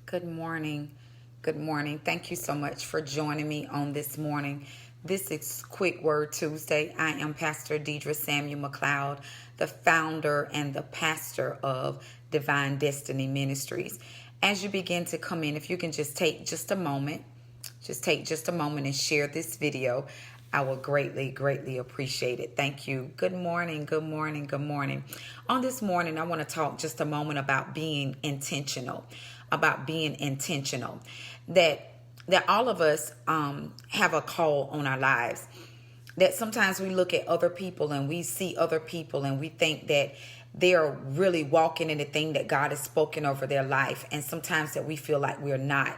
Good morning. Good morning. Thank you so much for joining me on this morning. This is Quick Word Tuesday. I am Pastor Deidre Samuel McLeod, the founder and the pastor of Divine Destiny Ministries. As you begin to come in, if you can just take just a moment, and share this video. I will greatly appreciate it. Thank you. Good morning. Good morning. Good morning. On this morning, I want to talk just a moment about being intentional. That all of us have a call on our lives. That sometimes we look at other people and we see other people and we think that they're really walking in the thing that God has spoken over their life, and sometimes that we feel like we're not.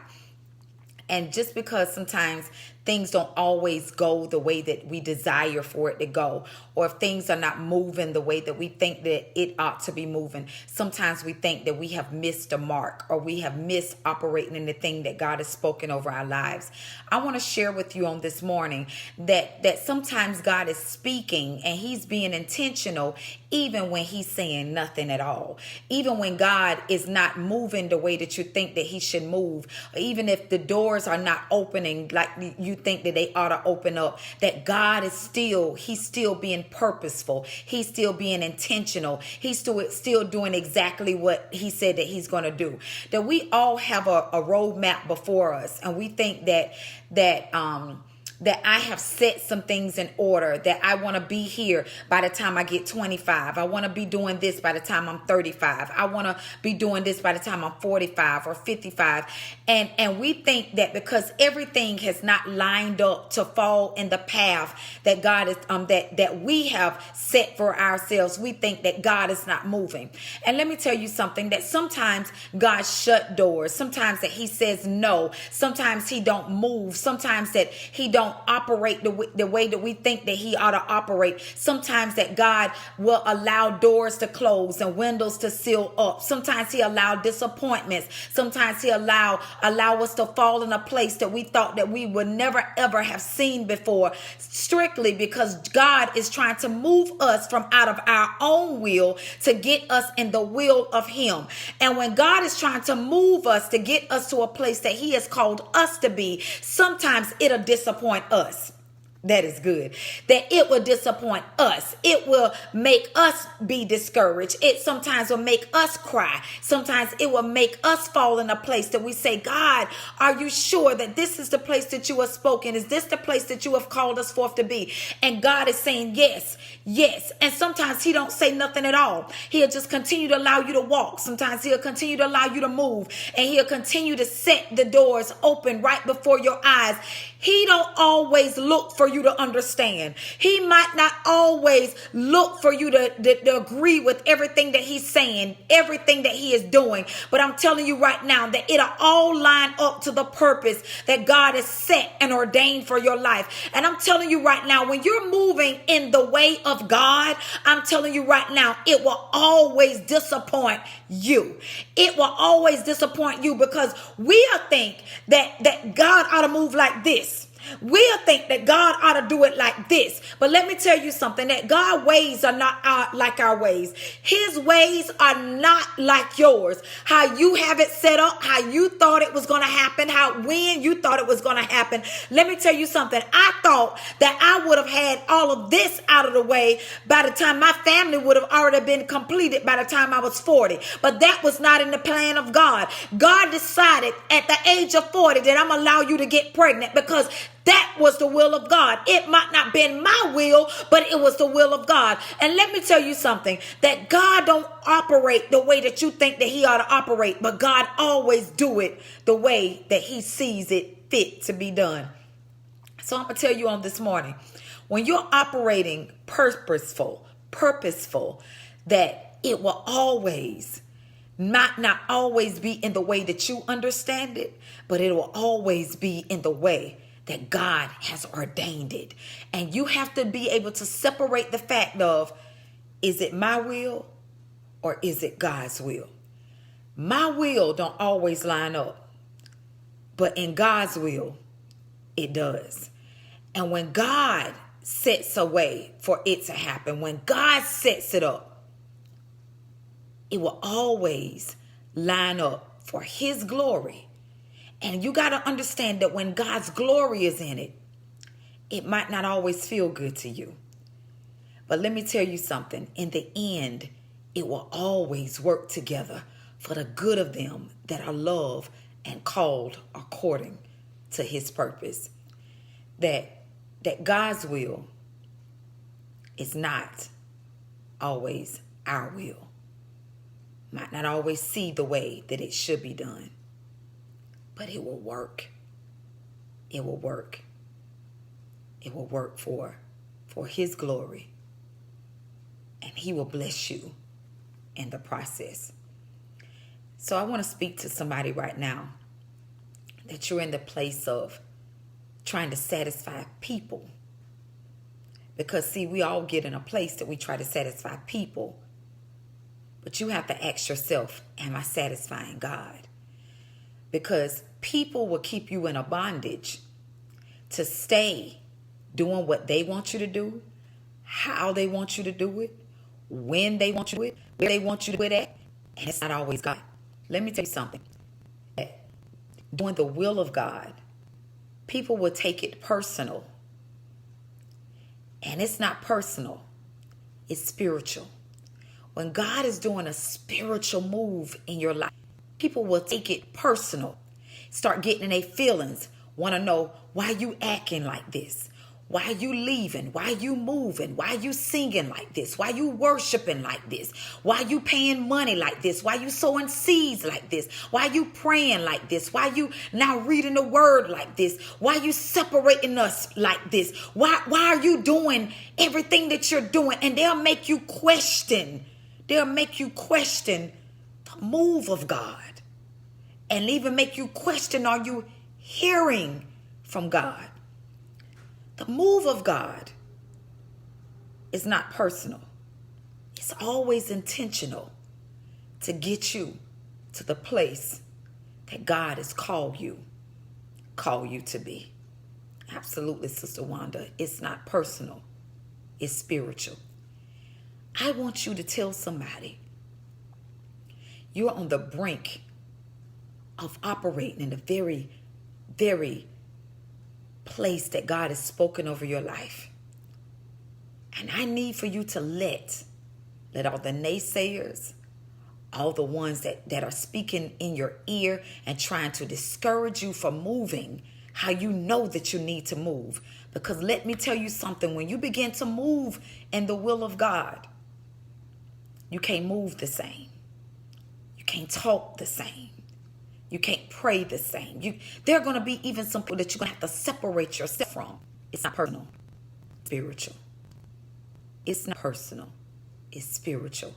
And just because sometimes things don't always go the way that we desire for it to go, or if things are not moving the way that we think that it ought to be moving, sometimes we think that we have missed a mark, or we have missed operating in the thing that God has spoken over our lives. I want to share with you on this morning that sometimes God is speaking and he's being intentional even when he's saying nothing at all. Even when God is not moving the way that you think that he should move, or even if the doors are not opening like you think that they ought to open up, that God is he's still being purposeful. He's still being intentional. He's still doing exactly what he said that he's going to do. That we all have a roadmap before us, and we think that I have set some things in order, that I want to be here by the time I get 25. I want to be doing this by the time I'm 35. I want to be doing this by the time I'm 45 or 55. And we think that because everything has not lined up to fall in the path that God is that we have set for ourselves, we think that God is not moving. And let me tell you something, that sometimes God shut doors. Sometimes that he says no. Sometimes he don't move. Sometimes that he don't operate the way that we think that he ought to operate. Sometimes that God will allow doors to close and windows to seal up. Sometimes he allow disappointments. Sometimes he allow us to fall in a place that we thought that we would never ever have seen before, strictly because God is trying to move us from out of our own will to get us in the will of him. And when God is trying to move us to get us to a place that he has called us to be, sometimes it'll disappoint us. That is good. That it will disappoint us. It will make us be discouraged. It sometimes will make us cry. Sometimes it will make us fall in a place that we say, God, are you sure that this is the place that you have spoken? Is this the place that you have called us forth to be? And God is saying, yes, yes. And sometimes he don't say nothing at all. He'll just continue to allow you to walk. Sometimes he'll continue to allow you to move, and he'll continue to set the doors open right before your eyes. He don't always look for you to understand. He might not always look for you to agree with everything that he's saying, everything that he is doing. But I'm telling you right now that it'll all line up to the purpose that God has set and ordained for your life. And I'm telling you right now, when you're moving in the way of God, I'm telling you right now, it will always disappoint you. It will always disappoint you, because we'll think that God ought to move like this. We'll think that God ought to do it like this. But let me tell you something, that God's ways are not like our ways. His ways are not like yours. How you have it set up, how you thought it was going to happen, when you thought it was going to happen. Let me tell you something. I thought that I would have had all of this out of the way by the time my family would have already been completed by the time I was 40. But that was not in the plan of God. God decided at the age of 40 that I'm going to allow you to get pregnant, because that was the will of God. It might not been my will, but it was the will of God. And let me tell you something, that God don't operate the way that you think that he ought to operate, but God always do it the way that he sees it fit to be done. So I'm going to tell you on this morning, when you're operating purposeful, that it will always not always be in the way that you understand it, but it will always be in the way that God has ordained it. And you have to be able to separate the fact of, is it my will or is it God's will? My will don't always line up, but in God's will, it does. And when God sets a way for it to happen, when God sets it up, it will always line up for his glory. And you got to understand that when God's glory is in it, it might not always feel good to you. But let me tell you something. In the end, it will always work together for the good of them that are loved and called according to his purpose. That God's will is not always our will. Might not always see the way that it should be done, but it will work. It will work. It will work for his glory, and he will bless you in the process. So I want to speak to somebody right now that you're in the place of trying to satisfy people. Because see, we all get in a place that we try to satisfy people. But you have to ask yourself, am I satisfying God? Because people will keep you in a bondage to stay doing what they want you to do, how they want you to do it, when they want you to do it, where they want you to do it at. And it's not always God. Let me tell you something. Doing the will of God, people will take it personal. And it's not personal. It's spiritual. When God is doing a spiritual move in your life, people will take it personal. Start getting in their feelings. Want to know, why you acting like this? Why you leaving? Why you moving? Why you singing like this? Why you worshiping like this? Why you paying money like this? Why you sowing seeds like this? Why you praying like this? Why you now reading the word like this? Why you separating us like this? Why are you doing everything that you're doing? And they'll make you question. They'll make you question the move of God. And even make you question, are you hearing from God? The move of God is not personal. It's always intentional to get you to the place that God has called you to be. Absolutely, Sister Wanda. It's not personal. It's spiritual. I want you to tell somebody you're on the brink of operating in the very, very place that God has spoken over your life. And I need for you to let all the naysayers, all the ones that are speaking in your ear and trying to discourage you from moving how you know that you need to move. Because let me tell you something, when you begin to move in the will of God, you can't move the same. You can't talk the same. You can't pray the same. There are going to be even some people that you're going to have to separate yourself from. It's not personal. It's spiritual. It's not personal. It's spiritual.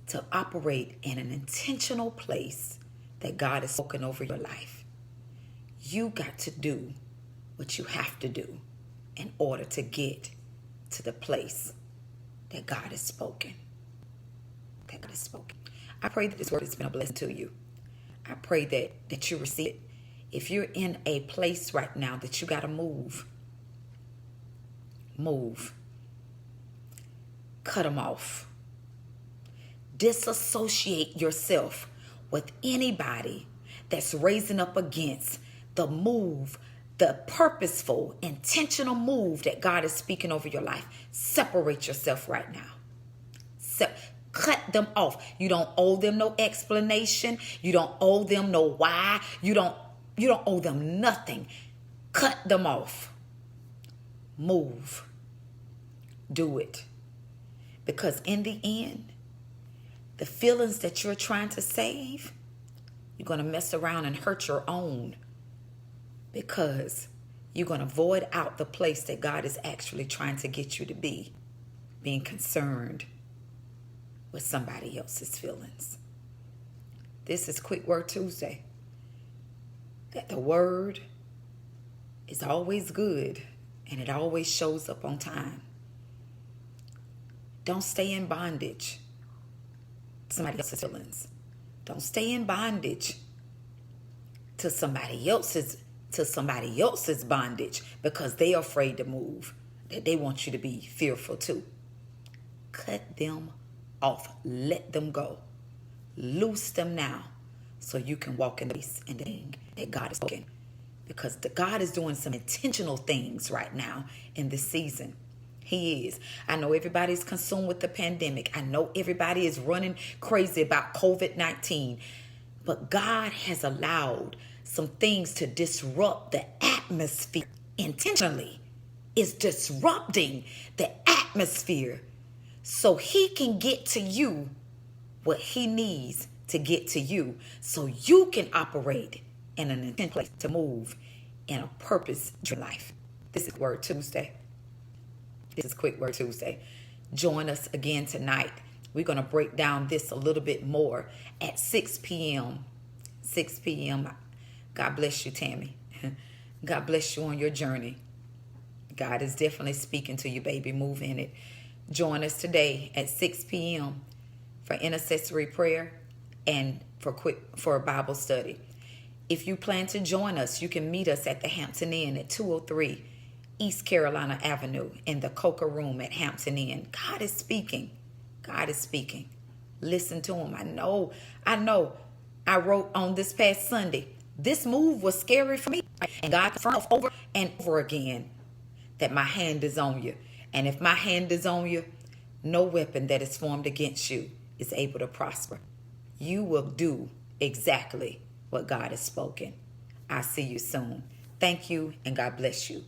To operate in an intentional place that God has spoken over your life, you got to do what you have to do in order to get to the place that God has spoken. That God has spoken. I pray that this word has been a blessing to you. I pray that you receive it. If you're in a place right now that you got to move. Cut them off. Disassociate yourself with anybody that's raising up against the move, the purposeful, intentional move that God is speaking over your life. Separate yourself right now. Cut them off. You don't owe them no explanation. You don't owe them no why. You don't owe them nothing. Cut them off. Move. Do it. Because in the end, the feelings that you're trying to save, you're going to mess around and hurt your own. Because you're going to void out the place that God is actually trying to get you to be. Being concerned with somebody else's feelings. This is Quick Word Tuesday. That the word is always good and it always shows up on time. Don't stay in bondage to somebody else's feelings. Don't stay in bondage to somebody else's bondage because they're afraid to move, that they want you to be fearful too. Cut them off. Let them go. Loose them now so you can walk in the peace and the thing that God is spoken. Because God is doing some intentional things right now in this season. He is. I know everybody's consumed with the pandemic. I know everybody is running crazy about COVID-19. But God has allowed some things to disrupt the atmosphere intentionally. It's disrupting the atmosphere so he can get to you what he needs to get to you so you can operate in an intentional place to move in a purpose-driven life. This is Word Tuesday. This is Quick Word Tuesday. Join us again tonight. We're going to break down this a little bit more at 6 p.m. 6 p.m. God bless you, Tammy. God bless you on your journey. God is definitely speaking to you, baby. Move in it. Join us today at 6 p.m. for intercessory prayer and for a Bible study. If you plan to join us, you can meet us at the Hampton Inn at 203 East Carolina Avenue in the Coca Room at Hampton Inn. God is speaking. God is speaking. Listen to him. I know. I wrote on this past Sunday, this move was scary for me. And God confirmed over and over again that my hand is on you. And if my hand is on you, no weapon that is formed against you is able to prosper. You will do exactly what God has spoken. I'll see you soon. Thank you and God bless you.